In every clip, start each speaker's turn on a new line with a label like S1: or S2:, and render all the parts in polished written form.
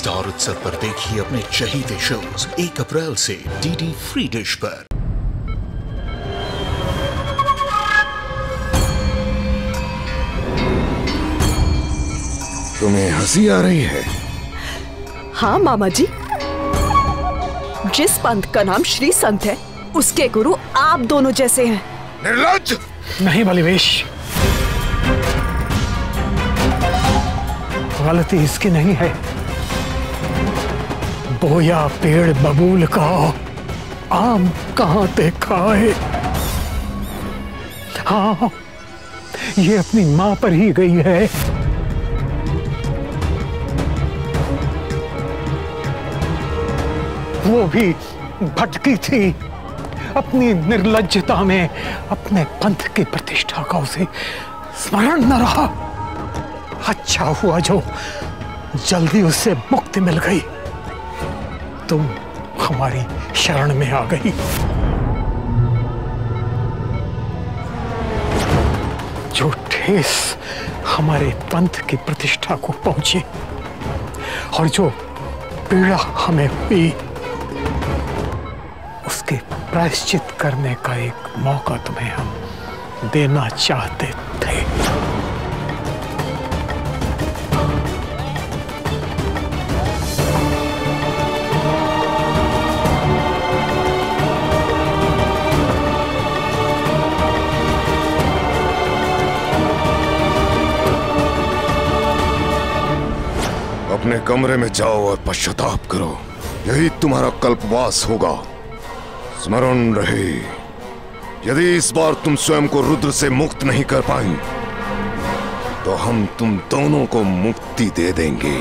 S1: Star उत्सव पर देखिए अपने चहीते शोज 1 अप्रैल से डीडी फ्री डिश पर।
S2: तुम्हें हंसी आ रही है?
S3: हाँ मामा जी, जिस पंथ का नाम श्री संत है उसके गुरु आप दोनों जैसे हैं।
S2: निर्लज्ज!
S4: नहीं बलिवेश, गलती इसकी नहीं है। बोया पेड़ बबूल का आम कहाँ देखा है? हाँ, ये अपनी मां पर ही गई है। वो भी भटकी थी, अपनी निर्लज्जता में अपने पंथ की प्रतिष्ठा का उसे स्मरण न रहा। अच्छा हुआ जो जल्दी उससे मुक्ति मिल गई, तुम हमारी शरण में आ गई। जो ठेस हमारे पंथ की प्रतिष्ठा को पहुंची और जो पीड़ा हमें हुई, उसके प्रायश्चित करने का एक मौका तुम्हें हम देना चाहते थे।
S2: अपने कमरे में जाओ और पश्चाताप करो, यही तुम्हारा कल्पवास होगा। स्मरण रहे, यदि इस बार तुम स्वयं को रुद्र से मुक्त नहीं कर पाए तो हम तुम दोनों को मुक्ति दे देंगे।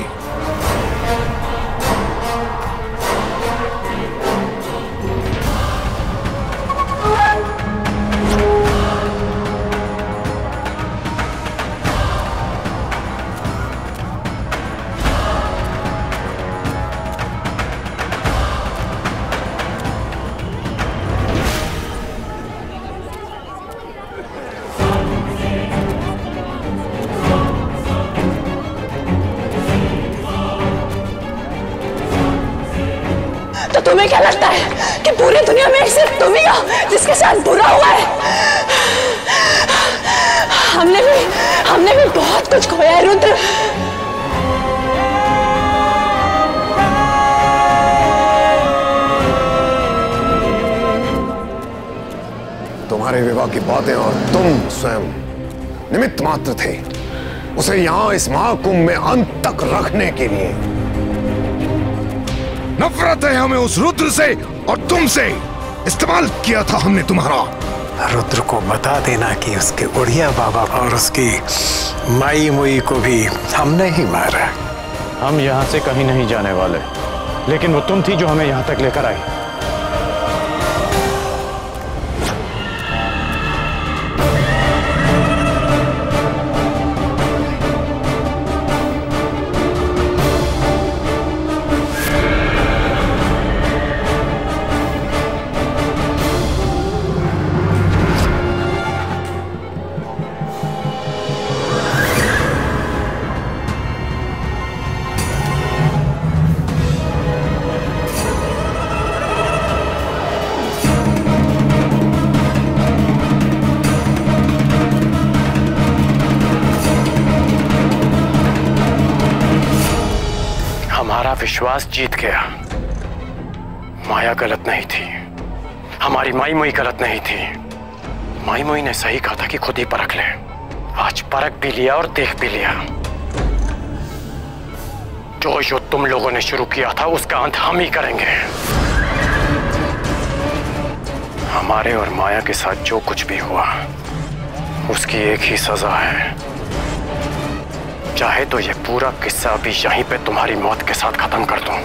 S3: तुम्हें क्या लगता है कि पूरी दुनिया में सिर्फ तुम ही हो जिसके साथ बुरा हुआ है? हमने भी बहुत कुछ खोया है रुद्र।
S2: तुम्हारे विवाह की बातें और तुम स्वयं निमित्त मात्र थे, उसे यहां इस महाकुंभ में अंत तक रखने के लिए। नफरत है हमें उस रुद्र से और तुमसे। इस्तेमाल किया था हमने तुम्हारा।
S4: रुद्र को बता देना कि उसके उड़िया बाबा और उसकी माई मुई को भी हमने ही मारा।
S5: हम यहाँ से कहीं नहीं जाने वाले, लेकिन वो तुम थी जो हमें यहाँ तक लेकर आई।
S4: हमारा विश्वास जीत गया। माया गलत नहीं थी, हमारी माई मुई गलत नहीं थी। माई मुई ने सही कहा था कि खुद ही परख ले। आज परख भी लिया और देख भी लिया। जो युद्ध तुम लोगों ने शुरू किया था उसका अंत हम ही करेंगे। हमारे और माया के साथ जो कुछ भी हुआ उसकी एक ही सजा है। चाहे तो ये पूरा किस्सा भी यहीं पे तुम्हारी मौत के साथ खत्म कर दूं,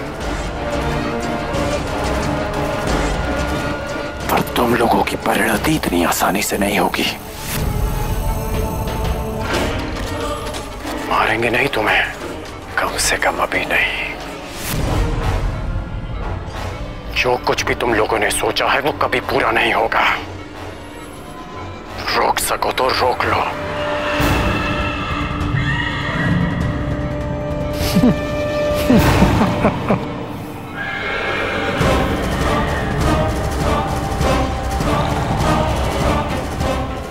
S4: पर तुम लोगों की परिणति इतनी आसानी से नहीं होगी। मारेंगे नहीं तुम्हें, कम से कम अभी नहीं। जो कुछ भी तुम लोगों ने सोचा है वो कभी पूरा नहीं होगा। रोक सको तो रोक लो।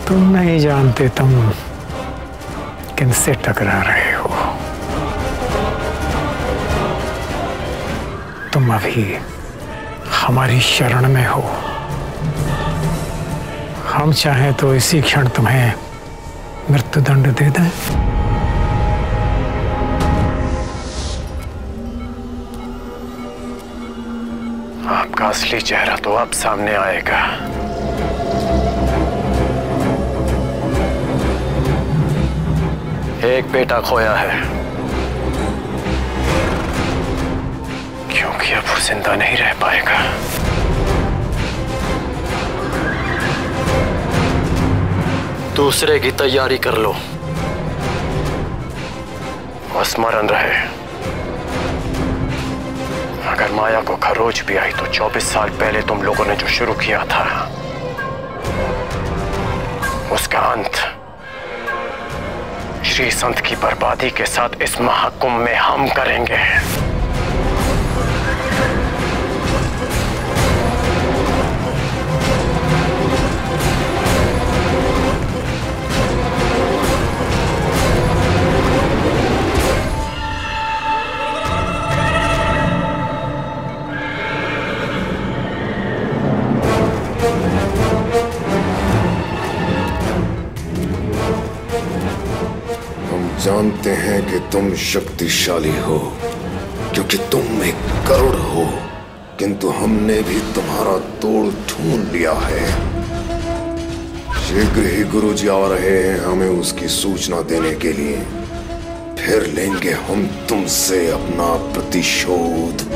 S4: तुम नहीं जानते तुम किनसे टकरा रहे हो। तुम अभी हमारी शरण में हो। हम चाहें तो इसी क्षण तुम्हें मृत्युदंड दे दें। आपका असली चेहरा तो अब सामने आएगा। एक बेटा खोया है, क्योंकि अब वो जिंदा नहीं रह पाएगा। दूसरे की तैयारी कर लो और स्मरण रहे, अगर माया को खरोच भी आई तो 24 साल पहले तुम लोगों ने जो शुरू किया था उसका अंत श्री संत की बर्बादी के साथ इस महाकुंभ में हम करेंगे।
S2: जानते हैं कि तुम शक्तिशाली हो क्योंकि तुम एक करुण हो, किंतु हमने भी तुम्हारा तोड़ ढूंढ लिया है। शीघ्र ही गुरुजी आ रहे हैं हमें उसकी सूचना देने के लिए, फिर लेंगे हम तुमसे अपना प्रतिशोध।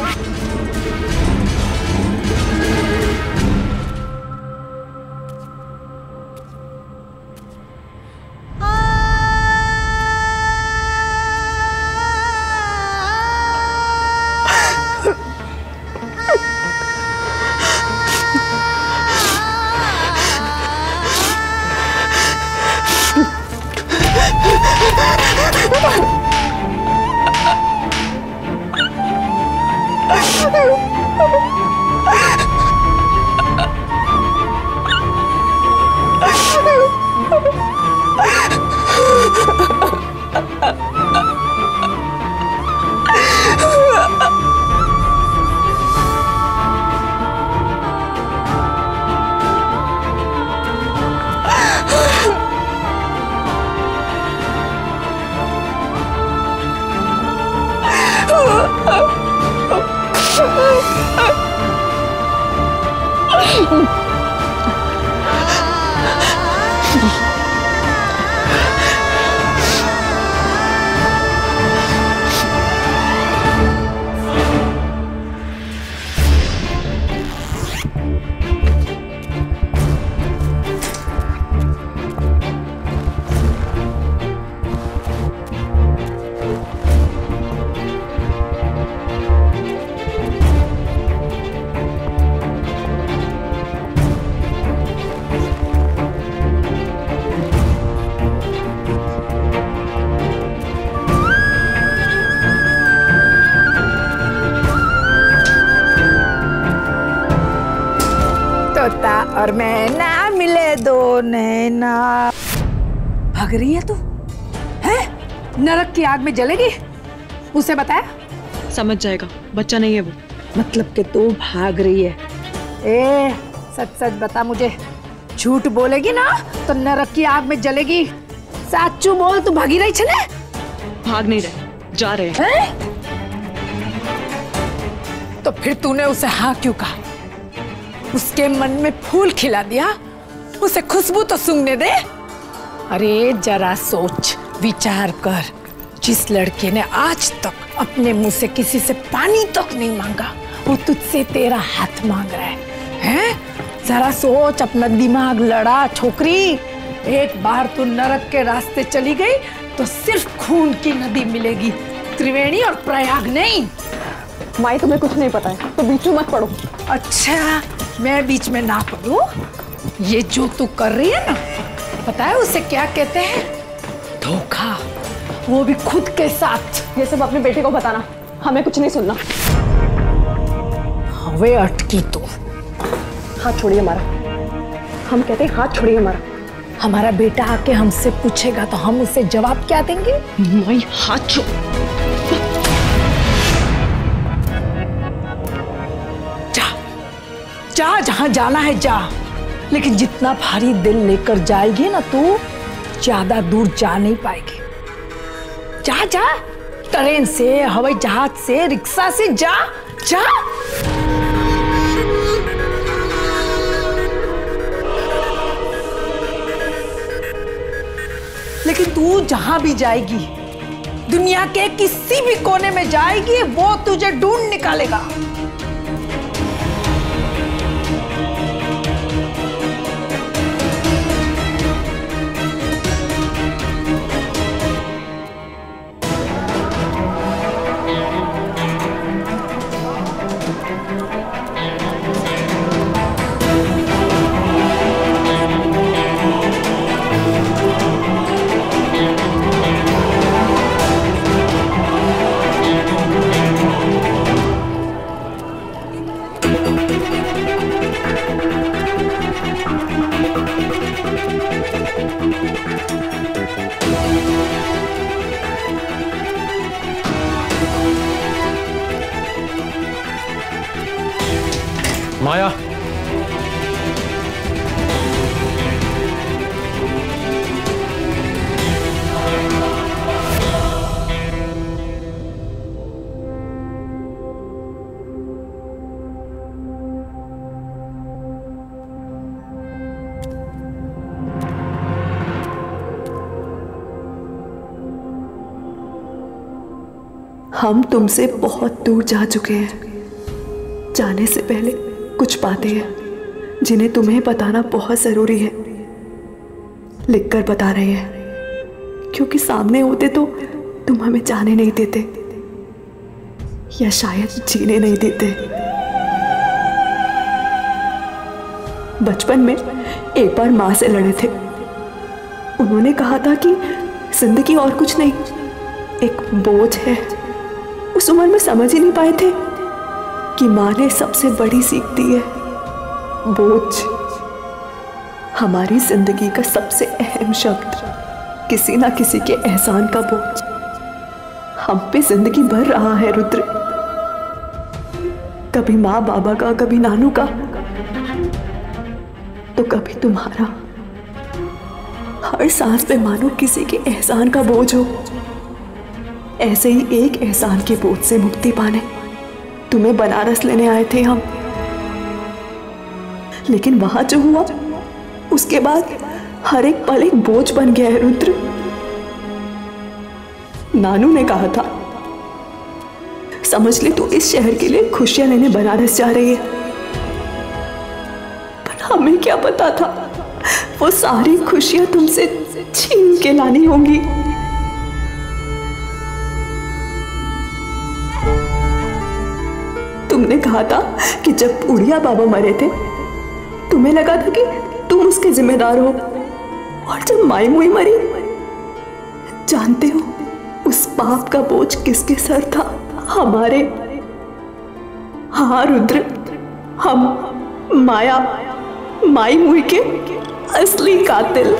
S6: और मैना मिले दो नैना। भाग रही है तू? है? नरक की आग में जलेगी? उसे बताया?
S3: समझ जाएगा, बच्चा नहीं है वो।
S6: मतलब कि तू भाग रही है? ए, सच सच बता मुझे, झूठ बोलेगी ना तो नरक की आग में जलेगी। साचू बोल, तू भागी रही छने?
S3: भाग नहीं रहे, जा रहे हैं।
S6: तो फिर तूने उसे हाँ क्यों कहा? उसके मन में फूल खिला दिया, उसे खुशबू तो सूंघने दे। अरे जरा सोच विचार कर, जिस लड़के ने आज तक अपने मुंह से किसी से पानी तक नहीं मांगा, वो तुझसे तेरा हाथ मांग रहा है? जरा सोच, अपना दिमाग लड़ा छोकरी। एक बार तू नरक के रास्ते चली गई तो सिर्फ खून की नदी मिलेगी, त्रिवेणी और प्रयाग नहीं।
S3: माई तुम्हें कुछ नहीं पता है तो बीच में मत पड़ो।
S6: अच्छा, मैं बीच में ना पड़ूं? ये जो तू कर रही है ना, पता है उसे क्या कहते हैं? धोखा, वो भी खुद के साथ।
S3: ये सब अपने बेटे को बताना। हमें कुछ नहीं सुनना।
S6: हवे अटकी तो
S3: हाथ छोड़िए हमारा। हम कहते हैं हाथ छोड़िए हमारा।
S6: हमारा बेटा आके हमसे पूछेगा तो हम उसे जवाब क्या देंगे?
S3: मैं हाथ छोड़।
S6: जा जा, जहां जाना है जा, लेकिन जितना भारी दिल लेकर जाएगी ना तू, ज्यादा दूर जा नहीं पाएगी। जा जा, ट्रेन से, हवाई जहाज से, रिक्शा से, जा जा। लेकिन तू जहां भी जाएगी, दुनिया के किसी भी कोने में जाएगी, वो तुझे ढूंढ निकालेगा।
S5: माया,
S3: हम तुमसे बहुत दूर जा चुके हैं। जाने से पहले कुछ बातें हैं जिन्हें तुम्हें बताना बहुत जरूरी है। लिखकर बता रहे हैं, क्योंकि सामने होते तो तुम हमें जाने नहीं देते, या शायद जीने नहीं देते। बचपन में एक बार माँ से लड़े थे। उन्होंने कहा था कि जिंदगी और कुछ नहीं, एक बोझ है। उस उम्र में समझ ही नहीं पाए थे कि माँ ने सबसे बड़ी सीख दी है, बोझ। हमारी जिंदगी का सबसे अहम शब्द, किसी ना किसी के एहसान का बोझ हम पे जिंदगी भर रहा है रुद्र। कभी माँ बाबा का, कभी नानू का, तो कभी तुम्हारा। हर सांस पे मानो किसी के एहसान का बोझ हो। ऐसे ही एक एहसान के बोझ से मुक्ति पाने तुम्हें बनारस लेने आए थे हम। लेकिन वहां जो हुआ, उसके बाद हर एक पल एक बोझ बन गया है रुद्र। नानू ने कहा था, समझ ले तू इस शहर के लिए खुशियां लेने बनारस जा रही है। पर हमें क्या पता था वो सारी खुशियां तुमसे छीन के लानी होंगी। तुमने कहा था कि जब उड़िया बाबा मरे थे, तुम्हें लगा था कि तुम उसके जिम्मेदार हो, और जब माई मुई मरी, जानते हो उस पाप का बोझ किसके सर था? हमारे। हाँ रुद्र, हम माया, माई मुई के असली कातिल।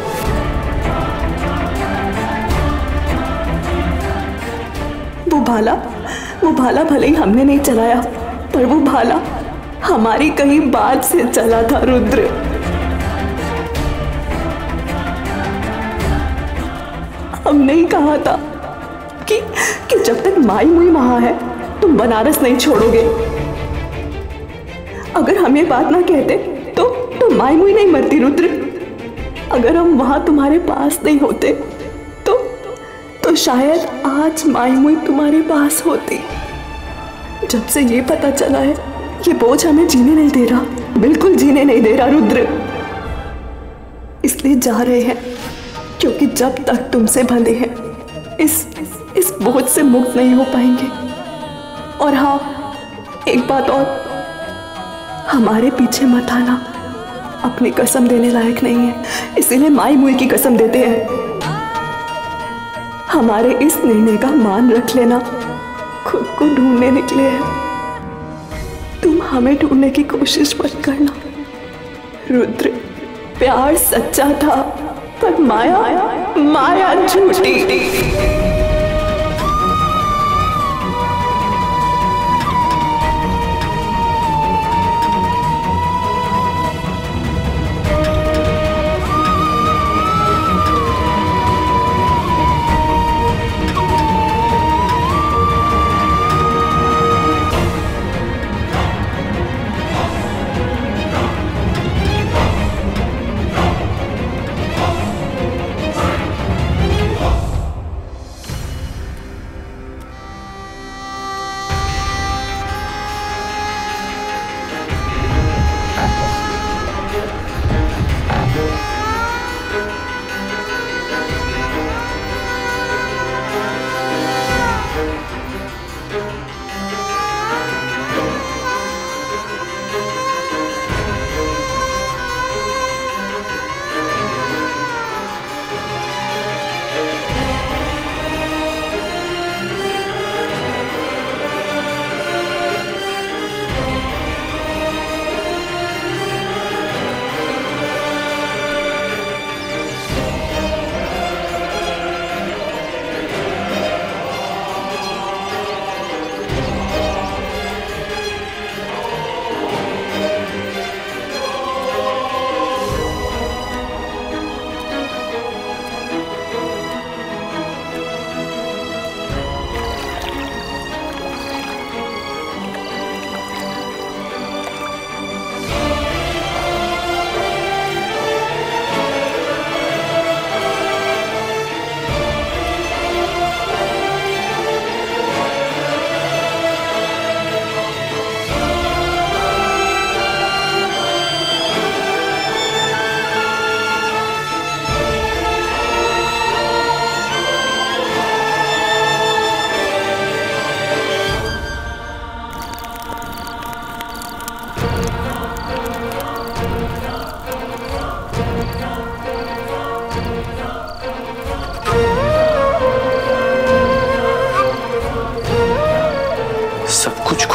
S3: वो भाला भले ही हमने नहीं चलाया, पर वो भाला हमारी कहीं बाद से चला था रुद्र। हमने ही कहा था कि जब तक माई मुई वहां है, तुम बनारस नहीं छोड़ोगे। अगर हम ये बात ना कहते तो माई मुई नहीं मरती रुद्र। अगर हम वहां तुम्हारे पास नहीं होते तो शायद आज माई मुई तुम्हारे पास होती। जब से ये पता चला है, ये बोझ हमें जीने नहीं दे रहा, बिल्कुल जीने नहीं दे रहा रुद्र। इसलिए जा रहे हैं, क्योंकि जब तक तुमसे बंधे हैं, इस बोझ से मुक्त नहीं हो पाएंगे। और हाँ, एक बात और, हमारे पीछे मत आना, अपनी कसम देने लायक नहीं है, इसीलिए माई मुई की कसम देते हैं। हमारे इस निर्णय का मान रख लेना, खुद को को ढूंढने निकले हैं। तुम हमें ढूंढने की कोशिश मत करना। रुद्र, प्यार सच्चा था पर माया झूठी।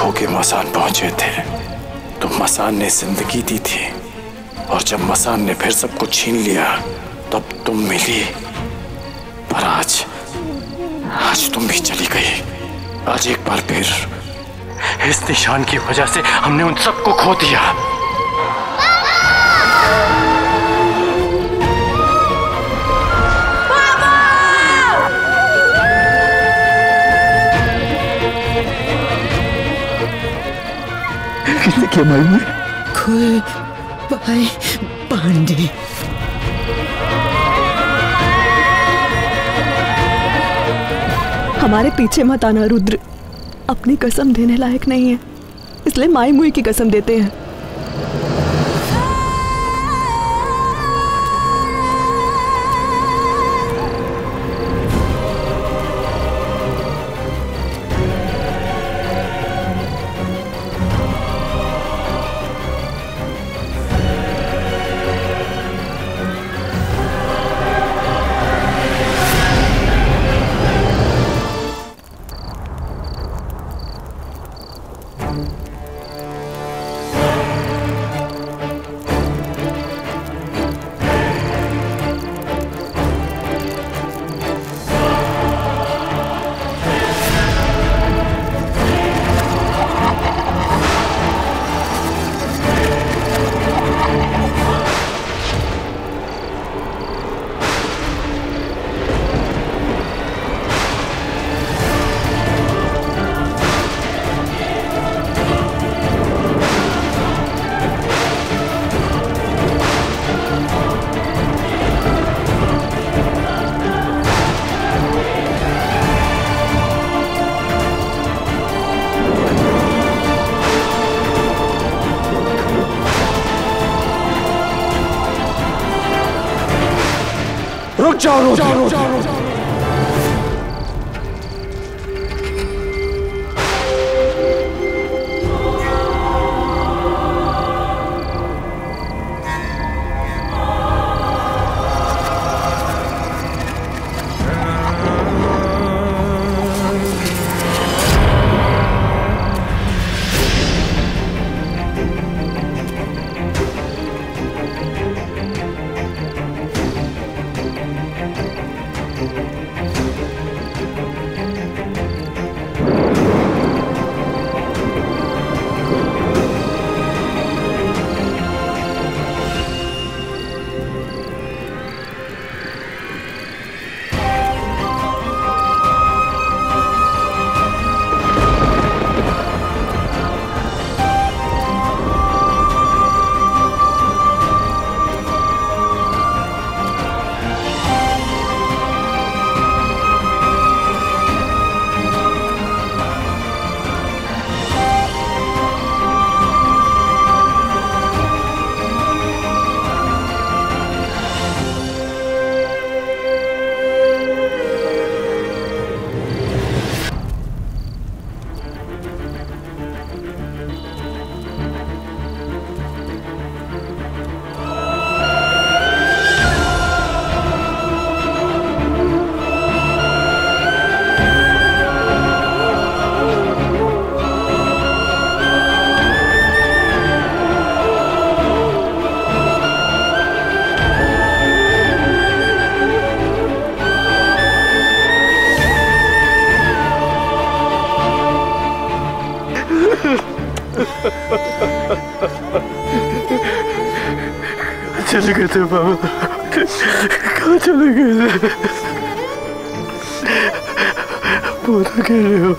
S5: के मसान पहुंचे थे तो मसान ने जिंदगी दी थी, और जब मसान ने फिर सब कुछ छीन लिया तब तुम मिली। पर आज तुम भी चली गई। आज एक बार फिर इस निशान की वजह से हमने उन सबको खो दिया।
S7: किसके माई में?
S8: खुल भाई पांडे।
S3: हमारे पीछे मत आना रुद्र, अपनी कसम देने लायक नहीं है, इसलिए माई मुई की कसम देते हैं।
S7: रुक जाओ। चले गए थे बाबा, कहाँ चले गए थे? पूरा कह रहे हो?